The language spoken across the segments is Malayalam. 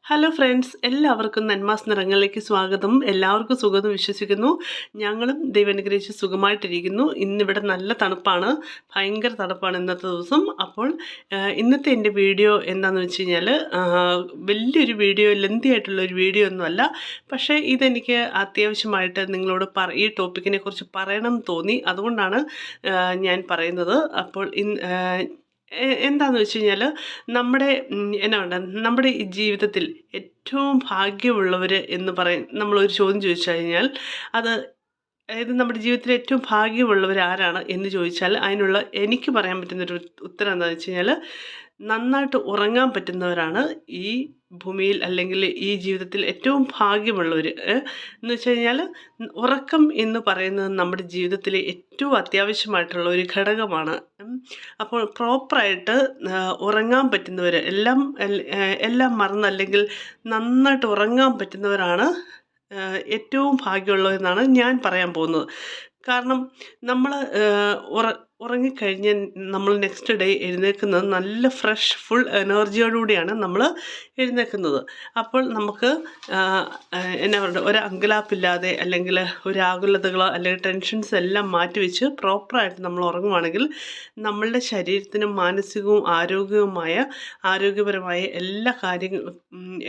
ഹലോ ഫ്രണ്ട്സ്, എല്ലാവർക്കും നന്മാസ് നിറങ്ങളിലേക്ക് സ്വാഗതം. എല്ലാവർക്കും സുഖമെന്ന് വിശ്വസിക്കുന്നു. ഞങ്ങളും ദൈവം അനുഗ്രഹിച്ച് സുഖമായിട്ടിരിക്കുന്നു. ഇന്നിവിടെ നല്ല തണുപ്പാണ്, ഭയങ്കര തണുപ്പാണ് ഇന്നത്തെ ദിവസം. അപ്പോൾ ഇന്നത്തെ എൻ്റെ വീഡിയോ എന്താണെന്ന് വെച്ച് കഴിഞ്ഞാൽ വലിയൊരു വീഡിയോ, ലെന്തി ആയിട്ടുള്ളൊരു വീഡിയോ ഒന്നുമല്ല. പക്ഷേ ഇതെനിക്ക് അത്യാവശ്യമായിട്ട് നിങ്ങളോട് ഈ ടോപ്പിക്കിനെ കുറിച്ച് പറയണം എന്ന് തോന്നി. അതുകൊണ്ടാണ് ഞാൻ പറയുന്നത്. അപ്പോൾ എന്താണെന്ന് വെച്ച് കഴിഞ്ഞാൽ നമ്മുടെ എന്നാ പറയുക, നമ്മുടെ ഈ ജീവിതത്തിൽ ഏറ്റവും ഭാഗ്യമുള്ളവർ എന്ന് നമ്മളൊരു ചോദ്യം ചോദിച്ചു കഴിഞ്ഞാൽ അത് അതായത് നമ്മുടെ ജീവിതത്തിൽ ഏറ്റവും ഭാഗ്യമുള്ളവർ ആരാണ് എന്ന് ചോദിച്ചാൽ അതിനുള്ള എനിക്ക് പറയാൻ പറ്റുന്നൊരു ഉത്തരം എന്താണെന്ന് വെച്ച് കഴിഞ്ഞാൽ നന്നായിട്ട് ഉറങ്ങാൻ പറ്റുന്നവരാണ് ഈ ഭൂമിയിൽ അല്ലെങ്കിൽ ഈ ജീവിതത്തിൽ ഏറ്റവും ഭാഗ്യമുള്ളവർ. എന്ന് വെച്ച് കഴിഞ്ഞാൽ ഉറക്കം എന്ന് പറയുന്നത് നമ്മുടെ ജീവിതത്തിലെ ഏറ്റവും അത്യാവശ്യമായിട്ടുള്ള ഒരു ഘടകമാണ്. അപ്പോൾ പ്രോപ്പറായിട്ട് ഉറങ്ങാൻ പറ്റുന്നവർ എല്ലാം മറന്ന് അല്ലെങ്കിൽ നന്നായിട്ട് ഉറങ്ങാൻ പറ്റുന്നവരാണ് ഏറ്റവും ഭാഗ്യമുള്ളതെന്നാണ് ഞാൻ പറയാൻ പോകുന്നത്. കാരണം നമ്മൾ ഉറങ്ങിക്കഴിഞ്ഞ് നമ്മൾ നെക്സ്റ്റ് ഡേ എഴുന്നേൽക്കുന്നത് നല്ല ഫ്രഷ് ഫുൾ എനർജിയോടുകൂടിയാണ് നമ്മൾ എഴുന്നേൽക്കുന്നത്. അപ്പോൾ നമുക്ക് എന്നാ പറയുക, ഒരു അങ്കലാപ്പില്ലാതെ അല്ലെങ്കിൽ ഒരു ആകുലതകളോ അല്ലെങ്കിൽ ടെൻഷൻസ് എല്ലാം മാറ്റിവെച്ച് പ്രോപ്പറായിട്ട് നമ്മൾ ഉറങ്ങുവാണെങ്കിൽ നമ്മളുടെ ശരീരത്തിനും മാനസികവും ആരോഗ്യപരമായ എല്ലാ കാര്യങ്ങളും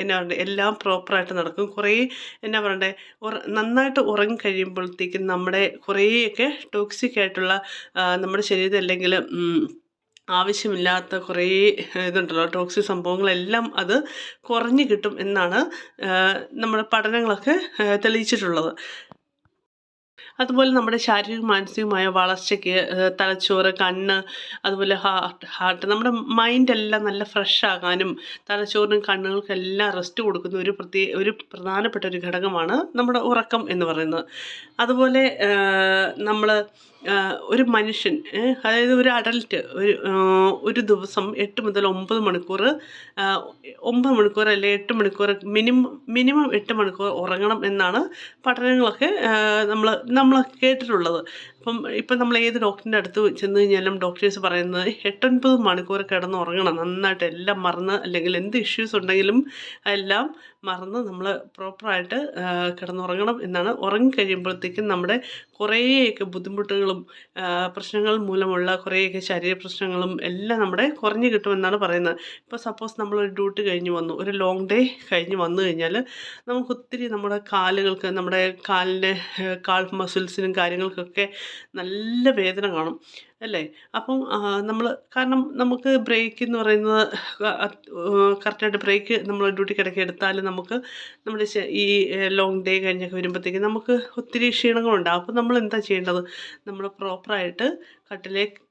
എന്നാ പറയുക എല്ലാം പ്രോപ്പറായിട്ട് നടക്കും. കുറേ എന്നാ പറയണ്ടേ, നന്നായിട്ട് ഉറങ്ങിക്കഴിയുമ്പോഴത്തേക്കും നമ്മുടെ കുറേയൊക്കെ ടോക്സിക് ആയിട്ടുള്ള നമ്മുടെ ശരീരത്തിൽ അല്ലെങ്കിൽ ആവശ്യമില്ലാത്ത കുറേ ഇതുണ്ടല്ലോ, ടോക്സിക് സംഭവങ്ങളെല്ലാം അത് കുറഞ്ഞു കിട്ടും എന്നാണ് നമ്മുടെ പഠനങ്ങളൊക്കെ തെളിയിച്ചിട്ടുള്ളത്. അതുപോലെ നമ്മുടെ ശാരീരിക മാനസികമായ വളർച്ചയ്ക്ക് തലച്ചോറ്, കണ്ണ്, അതുപോലെ ഹാർട്ട് നമ്മുടെ മൈൻഡെല്ലാം നല്ല ഫ്രഷ് ആകാനും തലച്ചോറിനും കണ്ണുകൾക്കെല്ലാം റെസ്റ്റ് കൊടുക്കുന്ന ഒരു പ്രധാനപ്പെട്ട ഒരു ഘടകമാണ് നമ്മുടെ ഉറക്കം എന്ന് പറയുന്നത്. അതുപോലെ നമ്മൾ ഒരു മനുഷ്യൻ, അതായത് ഒരു അഡൽട്ട് ഒരു ദിവസം 8 മുതൽ 9 മണിക്കൂർ 9 മണിക്കൂർ അല്ലെങ്കിൽ 8 മണിക്കൂർ മിനിമം 8 മണിക്കൂർ ഉറങ്ങണം എന്നാണ് പഠനങ്ങളൊക്കെ നമ്മൾ കേട്ടിട്ടുള്ളത്. ഇപ്പം നമ്മൾ ഏത് ഡോക്ടറിൻ്റെ അടുത്ത് ചെന്ന് കഴിഞ്ഞാലും ഡോക്ടേഴ്സ് പറയുന്നത് 8-9 മണിക്കൂർ കിടന്ന് ഉറങ്ങണം, നന്നായിട്ട് എല്ലാം മറന്ന്, അല്ലെങ്കിൽ എന്ത് ഇഷ്യൂസ് ഉണ്ടെങ്കിലും എല്ലാം മറന്ന് നമ്മൾ പ്രോപ്പറായിട്ട് കിടന്നുറങ്ങണം എന്നാണ്. ഉറങ്ങിക്കഴിയുമ്പോഴത്തേക്കും നമ്മുടെ കുറേയൊക്കെ ബുദ്ധിമുട്ടുകളും പ്രശ്നങ്ങൾ മൂലമുള്ള കുറേയൊക്കെ ശരീര പ്രശ്നങ്ങളും എല്ലാം നമ്മുടെ കുറഞ്ഞു കിട്ടുമെന്നാണ് പറയുന്നത്. ഇപ്പോൾ സപ്പോസ് നമ്മളൊരു ഡ്യൂട്ടി കഴിഞ്ഞ് വന്നു, ഒരു ലോങ് ഡേ കഴിഞ്ഞ് വന്നു കഴിഞ്ഞാൽ നമുക്കൊത്തിരി നമ്മുടെ കാലുകൾക്ക്, നമ്മുടെ കാൽ മസിൽസിനും കാര്യങ്ങൾക്കൊക്കെ നല്ല വേദന കാണും അല്ലേ. അപ്പം കാരണം നമുക്ക് ബ്രേക്ക് എന്ന് പറയുന്നത് കറക്റ്റായിട്ട് ബ്രേക്ക് നമ്മൾ ഡ്യൂട്ടിക്കിടയ്ക്ക് എടുത്താൽ നമുക്ക് നമ്മുടെ ഈ ലോങ് ഡേ കഴിഞ്ഞൊക്കെ വരുമ്പോഴത്തേക്കും നമുക്ക് ഒത്തിരി ക്ഷീണങ്ങളുണ്ടാകും. അപ്പോൾ നമ്മൾ എന്താ ചെയ്യേണ്ടത്, നമ്മൾ പ്രോപ്പറായിട്ട് കട്ടിലേക്ക്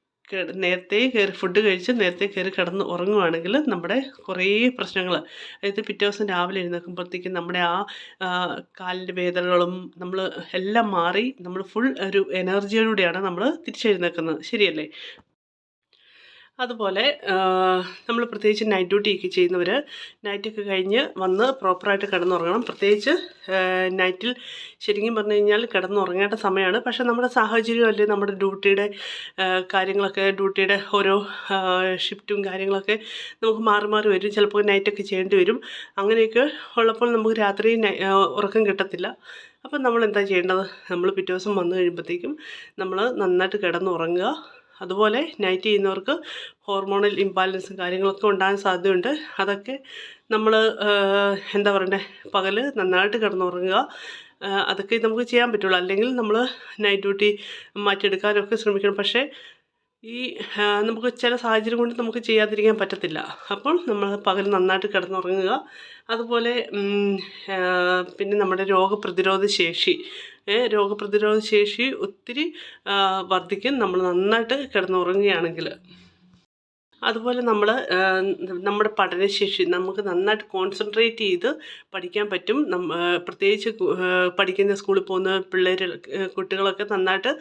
നേരത്തെ കയറി ഫുഡ് കഴിച്ച് നേരത്തെ കയറി കിടന്ന് ഉറങ്ങുവാണെങ്കിൽ നമ്മുടെ കുറേ പ്രശ്നങ്ങൾ, അതായത് പിറ്റേ ദിവസം രാവിലെ എഴുന്നേൽക്കുമ്പോഴത്തേക്കും നമ്മുടെ കാലിൻ്റെ വേദനകളും നമ്മൾ എല്ലാം മാറി നമ്മൾ ഫുൾ ഒരു എനർജിയോടുകൂടിയാണ് നമ്മൾ തിരിച്ചെഴുന്നേൽക്കുന്നത്. ശരിയല്ലേ? അതുപോലെ നമ്മൾ പ്രത്യേകിച്ച് നൈറ്റ് ഡ്യൂട്ടിയൊക്കെ ചെയ്യുന്നവർ നൈറ്റൊക്കെ കഴിഞ്ഞ് വന്ന് പ്രോപ്പറായിട്ട് കിടന്നുറങ്ങണം. പ്രത്യേകിച്ച് നൈറ്റിൽ ശരിക്കും പറഞ്ഞു കഴിഞ്ഞാൽ കിടന്നുറങ്ങേണ്ട സമയമാണ്. പക്ഷേ നമ്മുടെ സാഹചര്യമല്ലേ, നമ്മുടെ ഡ്യൂട്ടിയുടെ കാര്യങ്ങളൊക്കെ, ഡ്യൂട്ടിയുടെ ഓരോ ഷിഫ്റ്റും കാര്യങ്ങളൊക്കെ നമുക്ക് മാറി മാറി വരും. ചിലപ്പോൾ നൈറ്റൊക്കെ ചെയ്യേണ്ടി വരും. അങ്ങനെയൊക്കെ ഉള്ളപ്പോൾ നമുക്ക് രാത്രി ഉറക്കം കിട്ടത്തില്ല. അപ്പം നമ്മൾ എന്താ ചെയ്യേണ്ടത്, നമ്മൾ പിറ്റേ ദിവസം വന്നു കഴിയുമ്പോഴത്തേക്കും നമ്മൾ നന്നായിട്ട് കിടന്നുറങ്ങുക. അതുപോലെ നൈറ്റ് ചെയ്യുന്നവർക്ക് ഹോർമോണൽ ഇംബാലൻസും കാര്യങ്ങളൊക്കെ ഉണ്ടാകാൻ സാധ്യതയുണ്ട്. അതൊക്കെ നമ്മൾ എന്താ പറയണ്ടേ, പകൽ നന്നായിട്ട് കിടന്നുറങ്ങുക. അതൊക്കെ നമുക്ക് ചെയ്യാൻ പറ്റുള്ളൂ. അല്ലെങ്കിൽ നമ്മൾ നൈറ്റ് ഡ്യൂട്ടി മാറ്റിയെടുക്കാനൊക്കെ ശ്രമിക്കണം. പക്ഷേ ഈ നമുക്ക് ചില സാഹചര്യം കൊണ്ട് നമുക്ക് ചെയ്യാതിരിക്കാൻ പറ്റത്തില്ല. അപ്പം നമ്മൾ പകൽ നന്നായിട്ട് കിടന്നുറങ്ങുക. അതുപോലെ പിന്നെ നമ്മുടെ രോഗപ്രതിരോധ ശേഷി ഒത്തിരി വർദ്ധിക്കും നമ്മൾ നന്നായിട്ട് കിടന്നുറങ്ങുകയാണെങ്കിൽ. അതുപോലെ നമ്മുടെ പഠനശേഷി നമുക്ക് നന്നായിട്ട് കോൺസെൻട്രേറ്റ് ചെയ്ത് പഠിക്കാൻ പറ്റും. പ്രത്യേകിച്ച് പഠിക്കുന്ന സ്കൂളിൽ പോകുന്ന കുട്ടികളൊക്കെ നന്നായിട്ട്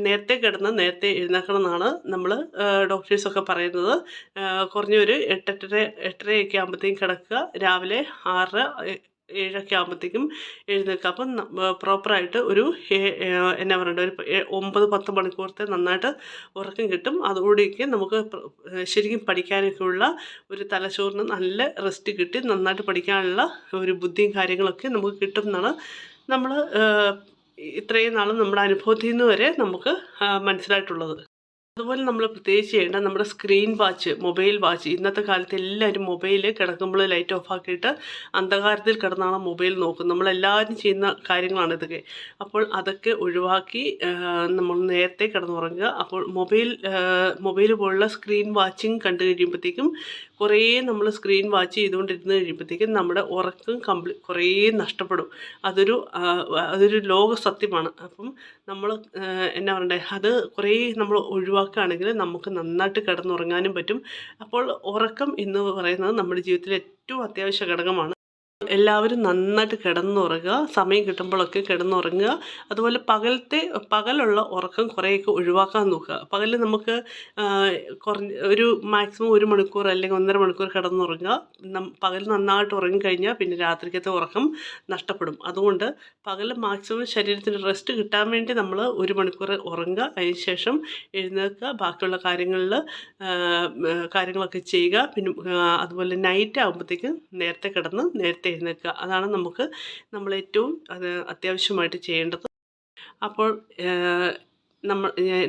നേരത്തെ കിടന്ന് നേരത്തെ എഴുന്നേൽക്കണം എന്നാണ് നമ്മൾ ഡോക്ടേഴ്സൊക്കെ പറയുന്നത്. കുറഞ്ഞൊരു 8-8:30 ആകുമ്പോഴത്തേക്കും കിടക്കുക. രാവിലെ 6 7 ആകുമ്പോഴത്തേക്കും എഴുന്നേൽക്കുക. അപ്പം പ്രോപ്പറായിട്ട് ഒരു എന്നാ പറയണ്ടേ ഒരു 9-10 മണിക്കൂറത്തെ നന്നായിട്ട് ഉറക്കം കിട്ടും. അതോടെയൊക്കെ നമുക്ക് ശരിക്കും പഠിക്കാനൊക്കെയുള്ള ഒരു തലച്ചോറിന് നല്ല റെസ്റ്റ് കിട്ടി നന്നായിട്ട് പഠിക്കാനുള്ള ഒരു ബുദ്ധിയും കാര്യങ്ങളൊക്കെ നമുക്ക് കിട്ടും എന്നാണ് നമ്മൾ ഇത്രയും നാളും നമ്മുടെ അനുഭവത്തിൽ നിന്ന് വരെ നമുക്ക് മനസ്സിലായിട്ടുള്ളത്. അതുപോലെ നമ്മൾ പ്രത്യേകിച്ച് ചെയ്യേണ്ട നമ്മുടെ സ്ക്രീൻ വാച്ച്, മൊബൈൽ വാച്ച്. ഇന്നത്തെ കാലത്ത് എല്ലാവരും മൊബൈൽ കിടക്കുമ്പോൾ ലൈറ്റ് ഓഫ് ആക്കിയിട്ട് അന്ധകാരത്തിൽ കിടന്നാണ് മൊബൈൽ നോക്കുന്നത്. നമ്മളെല്ലാവരും ചെയ്യുന്ന കാര്യങ്ങളാണ് ഇതൊക്കെ. അപ്പോൾ അതൊക്കെ ഒഴിവാക്കി നമ്മൾ നേരത്തെ കിടന്നുറങ്ങുക. അപ്പോൾ മൊബൈൽ പോലുള്ള സ്ക്രീൻ വാച്ചിങ് കണ്ടു കഴിയുമ്പോഴത്തേക്കും കുറേ നമ്മൾ സ്ക്രീൻ വാച്ച് ചെയ്തുകൊണ്ടിരുന്ന് കഴിയുമ്പോഴത്തേക്കും നമ്മുടെ ഉറക്കം കുറേ നഷ്ടപ്പെടും. അതൊരു ലോക സത്യമാണ്. അപ്പം നമ്മൾ എന്നാ പറയണ്ടേ അത് കുറേ നമ്മൾ ഒഴിവാക്കുകയാണെങ്കിൽ നമുക്ക് നന്നായിട്ട് കിടന്നുറങ്ങാനും പറ്റും. അപ്പോൾ ഉറക്കം എന്ന് പറയുന്നത് നമ്മുടെ ജീവിതത്തിലെ ഏറ്റവും അത്യാവശ്യ ഘടകമാണ്. എല്ലാവരും നന്നായിട്ട് കിടന്നുറങ്ങുക, സമയം കിട്ടുമ്പോഴൊക്കെ കിടന്നുറങ്ങുക. അതുപോലെ പകലുള്ള ഉറക്കം കുറേയൊക്കെ ഒഴിവാക്കാൻ നോക്കുക. പകൽ നമുക്ക് ഒരു മാക്സിമം 1 മണിക്കൂർ അല്ലെങ്കിൽ 1.5 മണിക്കൂർ കിടന്നുറങ്ങുക. പകൽ നന്നായിട്ട് ഉറങ്ങിക്കഴിഞ്ഞാൽ പിന്നെ രാത്രിക്കത്തെ ഉറക്കം നഷ്ടപ്പെടും. അതുകൊണ്ട് പകൽ മാക്സിമം ശരീരത്തിന് റെസ്റ്റ് കിട്ടാൻ വേണ്ടി നമ്മൾ 1 മണിക്കൂർ ഉറങ്ങുക. അതിന് ശേഷം എഴുന്നേൽക്കുക, ബാക്കിയുള്ള കാര്യങ്ങളൊക്കെ ചെയ്യുക. പിന്നെ അതുപോലെ നൈറ്റ് ആകുമ്പോഴത്തേക്കും നേരത്തെ കിടന്ന് നേരത്തെ എഴുന്നേൽക്കുക. അതാണ് നമ്മളേറ്റവും അത്യാവശ്യമായിട്ട് ചെയ്യേണ്ടത്. അപ്പോൾ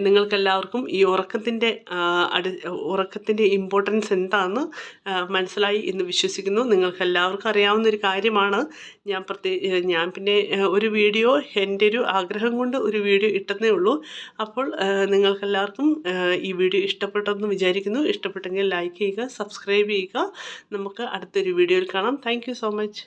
നിങ്ങൾക്കെല്ലാവർക്കും ഈ ഉറക്കത്തിൻ്റെ ഇമ്പോർട്ടൻസ് എന്താണെന്ന് മനസ്സിലായി എന്ന് വിശ്വസിക്കുന്നു. നിങ്ങൾക്കെല്ലാവർക്കും അറിയാവുന്നൊരു കാര്യമാണ്. ഞാൻ പിന്നെ ഒരു വീഡിയോ എൻ്റെ ഒരു ആഗ്രഹം കൊണ്ട് ഒരു വീഡിയോ ഇട്ടെന്നേ ഉള്ളൂ. അപ്പോൾ നിങ്ങൾക്കെല്ലാവർക്കും ഈ വീഡിയോ ഇഷ്ടപ്പെട്ടെന്ന് വിചാരിക്കുന്നു. ഇഷ്ടപ്പെട്ടെങ്കിൽ ലൈക്ക് ചെയ്യുക, സബ്സ്ക്രൈബ് ചെയ്യുക. നമുക്ക് അടുത്തൊരു വീഡിയോയിൽ കാണാം. Thank you so much.